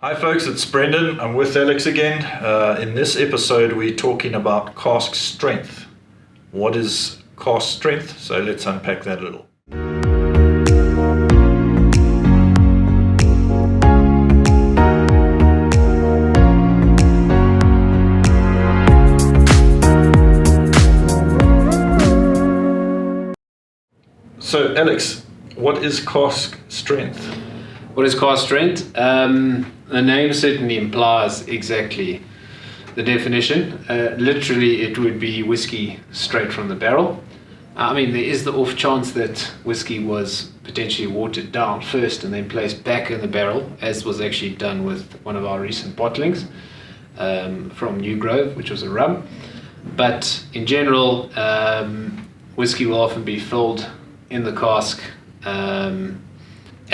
Hi folks, it's Brendan. I'm with Alex again. In this episode we're talking about cask strength. What is cask strength? So let's unpack that a little. So Alex, what is cask strength? What is cask strength? The name certainly implies exactly the definition. Literally, it would be whiskey straight from the barrel. I mean, there is the off chance that whiskey was potentially watered down first and then placed back in the barrel, as was actually done with one of our recent bottlings from New Grove, which was a rum. But in general, whiskey will often be filled in the cask.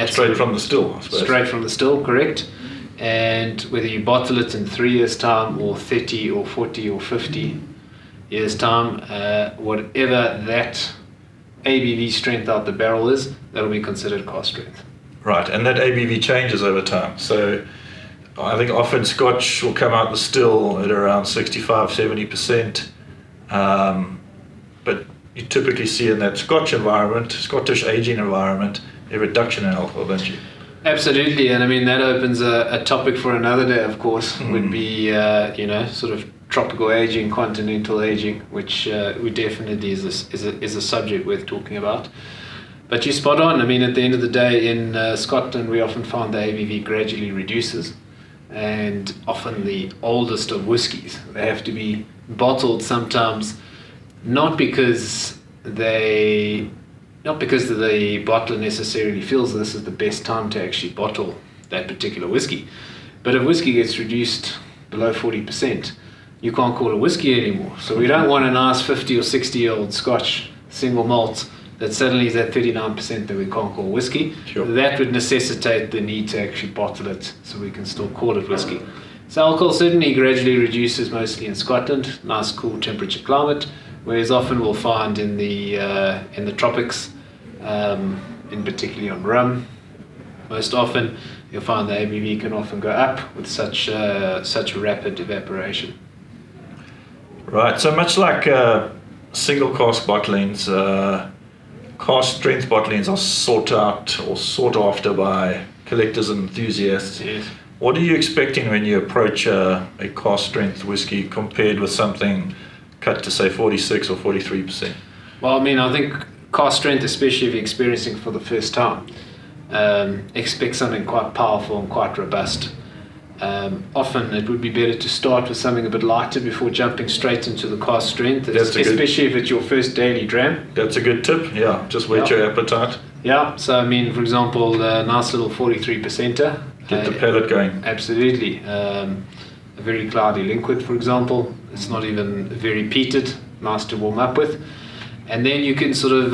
Straight from the still, I suppose. Straight from the still, correct. And whether you bottle it in 3 years' time or 30 or 40 or 50 years' time, whatever that ABV strength out the barrel is, that'll be considered cask strength. Right, and that ABV changes over time. So I think often Scotch will come out the still at around 65-70%. But you typically see in that Scotch environment, Scottish aging environment, a reduction in alcohol, don't you? Absolutely, and I mean that opens a topic for another day, of course, would be, sort of tropical aging, continental aging, which definitely is a subject worth talking about. But you're spot on. I mean, at the end of the day, in Scotland, we often find the ABV gradually reduces, and often the oldest of whiskies, they have to be bottled sometimes, not because the bottler necessarily feels this is the best time to actually bottle that particular whiskey. But if whiskey gets reduced below 40%, you can't call it whiskey anymore. So we don't want a nice 50 or 60-year-old Scotch single malt that suddenly is at 39% that we can't call whiskey. Sure. That would necessitate the need to actually bottle it so we can still call it whiskey. So alcohol certainly gradually reduces, mostly in Scotland, nice cool temperature climate, whereas often we'll find in the tropics, in particularly on rum, most often you'll find the ABV can often go up with such rapid evaporation. Right, so much like single cask bottlings, cask strength bottlings are sought out or sought after by collectors and enthusiasts. Yes. What are you expecting when you approach a cask strength whiskey compared with something cut to say 46 or 43%? Well, I mean, I think cask strength, especially if you're experiencing for the first time, expect something quite powerful and quite robust. Often it would be better to start with something a bit lighter before jumping straight into the cask strength, especially if it's your first daily dram. That's a good tip, yeah, just whet your appetite. Yeah, so I mean, for example, a nice little 43%er. Get the palate going. Absolutely. A very cloudy liquid, for example. It's not even very peated, nice to warm up with. And then you can sort of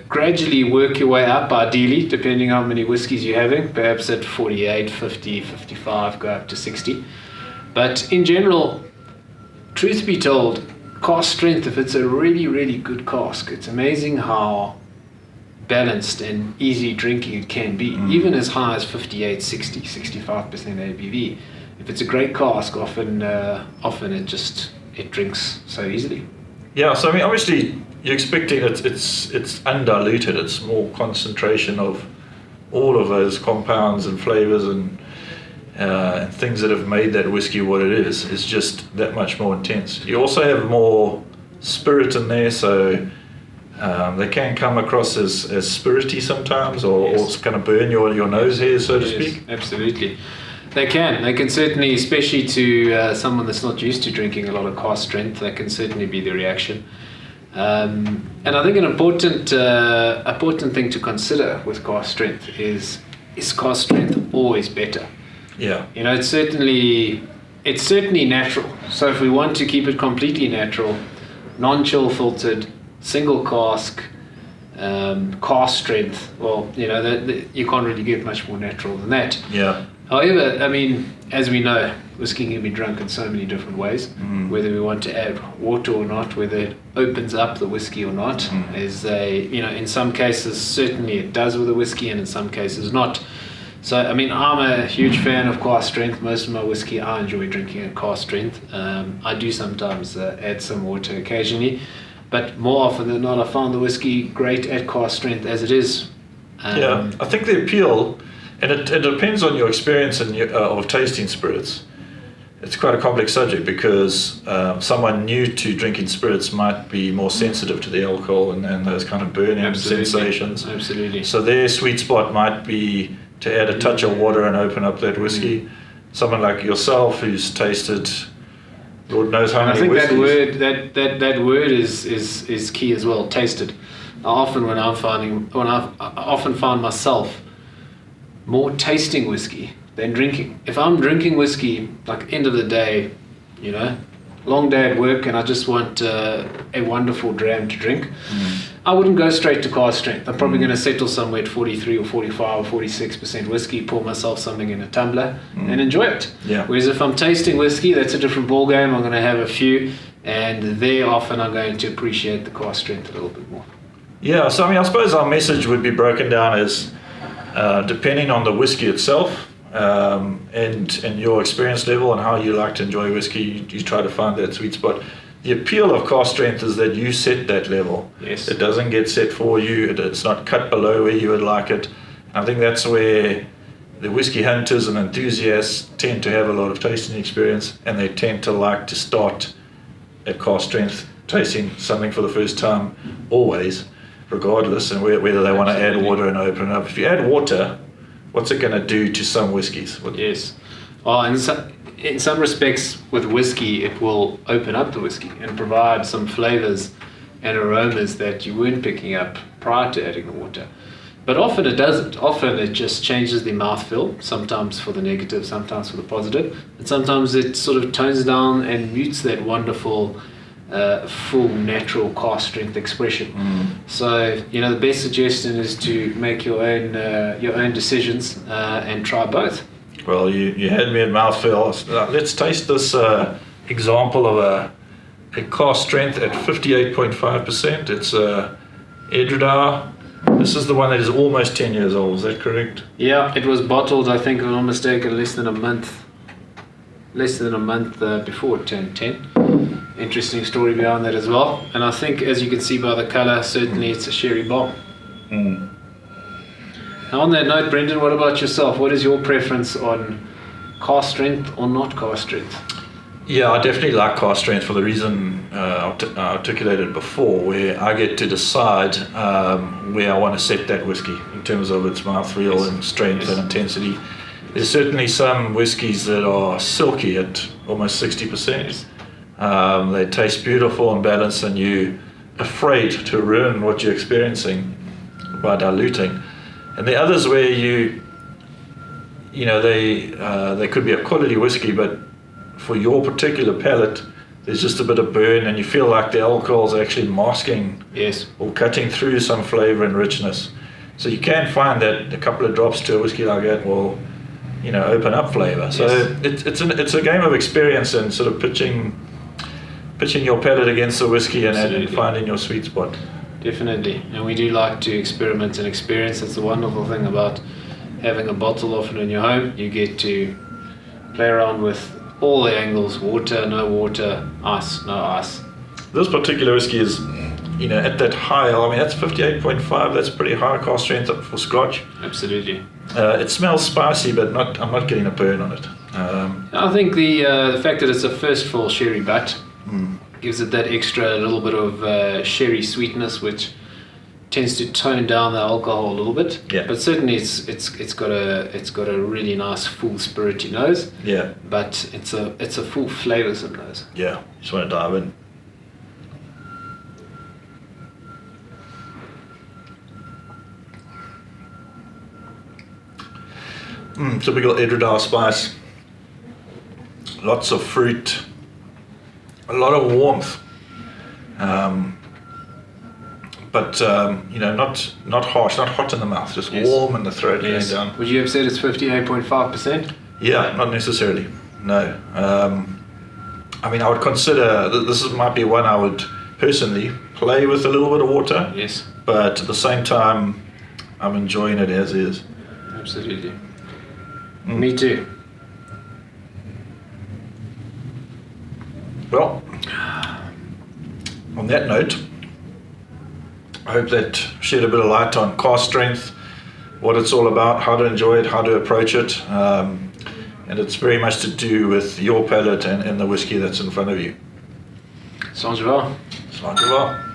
gradually work your way up, ideally, depending on how many whiskies you're having, perhaps at 48, 50, 55, go up to 60. But in general, truth be told, cask strength, if it's a really, really good cask, it's amazing how balanced and easy drinking it can be, even as high as 58, 60, 65% ABV. If it's a great cask, often it drinks so easily. Yeah, so I mean, obviously you're expecting it's undiluted. It's more concentration of all of those compounds and flavors and things that have made that whiskey what it is. It's just that much more intense. You also have more spirit in there, so they can come across as spirity sometimes, or kind of burn your nose hairs, so to speak. Absolutely. They can certainly, especially to someone that's not used to drinking a lot of cask strength, that can certainly be the reaction. And I think an important thing to consider with cask strength is cask strength always better? Yeah. You know, it's certainly natural. So if we want to keep it completely natural, non-chill filtered, single cask, cask strength, well, you know, you can't really get much more natural than that. Yeah. However, I mean, as we know, whiskey can be drunk in so many different ways. Whether we want to add water or not, whether it opens up the whiskey or not, in some cases certainly it does with the whiskey, and in some cases not. So, I mean, I'm a huge fan of cask strength. Most of my whiskey I enjoy drinking at cask strength. I do sometimes add some water occasionally, but more often than not, I found the whiskey great at cask strength as it is. Yeah, I think the appeal, and it depends on your experience of tasting spirits. It's quite a complex subject because someone new to drinking spirits might be more sensitive to the alcohol and those kind of burning sensations. Absolutely. So their sweet spot might be to add a touch of water and open up that whiskey. Someone like yourself who's tasted Lord knows how many whiskeys. I think that word is key as well. Tasted. I often find myself more tasting whiskey than drinking. If I'm drinking whiskey, like end of the day, you know, long day at work and I just want a wonderful dram to drink, I wouldn't go straight to cask strength. I'm probably going to settle somewhere at 43 or 45 or 46% whiskey, pour myself something in a tumbler and enjoy it. Yeah. Whereas if I'm tasting whiskey, that's a different ball game. I'm going to have a few, and there often I'm going to appreciate the cask strength a little bit more. Yeah, so I mean, I suppose our message would be broken down as depending on the whiskey itself, and your experience level and how you like to enjoy whiskey, you try to find that sweet spot. The appeal of cask strength is that you set that level. Yes. It doesn't get set for you. It's not cut below where you would like it. And I think that's where the whiskey hunters and enthusiasts tend to have a lot of tasting experience, and they tend to like to start at cask strength, tasting something for the first time, always, regardless, and whether they want to add water and open it up. If you add water, what's it going to do to some whiskies? Yes. Well, in some respects with whiskey, it will open up the whiskey and provide some flavors and aromas that you weren't picking up prior to adding the water. But often it doesn't. Often it just changes the mouthfeel, sometimes for the negative, sometimes for the positive. And sometimes it sort of tones down and mutes that wonderful full natural cask strength expression. So, you know, the best suggestion is to make your own decisions and try both. Well, you had me at mouthfeel. Let's taste this example of a cask strength at 58.5%. It's Edradour. This is the one that is almost 10 years old. Is that correct? Yeah, it was bottled, I think, if I'm not mistaken, less than a month before it turned 10. Interesting story behind that as well. And I think, as you can see by the colour, certainly it's a sherry bomb. Now, on that note, Brendan, what about yourself? What is your preference on cask strength or not cask strength? Yeah, I definitely like cask strength for the reason I articulated before, where I get to decide where I want to set that whiskey in terms of its mouthfeel and strength and intensity. There's certainly some whiskies that are silky at almost 60%. They taste beautiful and balanced, and you're afraid to ruin what you're experiencing by diluting. And the others where they could be a quality whiskey, but for your particular palate, there's just a bit of burn, and you feel like the alcohol is actually masking or cutting through some flavor and richness. So you can find that a couple of drops to a whiskey like that will, open up flavor. So it's a game of experience and sort of pitching your palate against the whiskey and finding your sweet spot. Definitely, and we do like to experiment and experience. That's the wonderful thing about having a bottle often in your home. You get to play around with all the angles: water, no water, ice, no ice. This particular whiskey is, at that high, that's 58.5, that's pretty high cask strength for Scotch. Absolutely. It smells spicy, but I'm not getting a burn on it. I think the fact that it's a first full sherry butt gives it that extra little bit of sherry sweetness, which tends to tone down the alcohol a little bit. Yeah. But certainly it's got a really nice full spirity nose. Yeah. But it's a full flavoursome nose. Yeah. Just want to dive in. Typical Edradour spice. Lots of fruit. A lot of warmth. But not harsh, not hot in the mouth, just warm in the throat going down. Would you have said it's 58.5%? Yeah, not necessarily. No. I would consider this might be one I would personally play with a little bit of water. Yes. But at the same time, I'm enjoying it as is. Absolutely. Me too. Well, on that note, I hope that shed a bit of light on cask strength, what it's all about, how to enjoy it, how to approach it, and it's very much to do with your palate and the whiskey that's in front of you. Sounds well. Sounds well.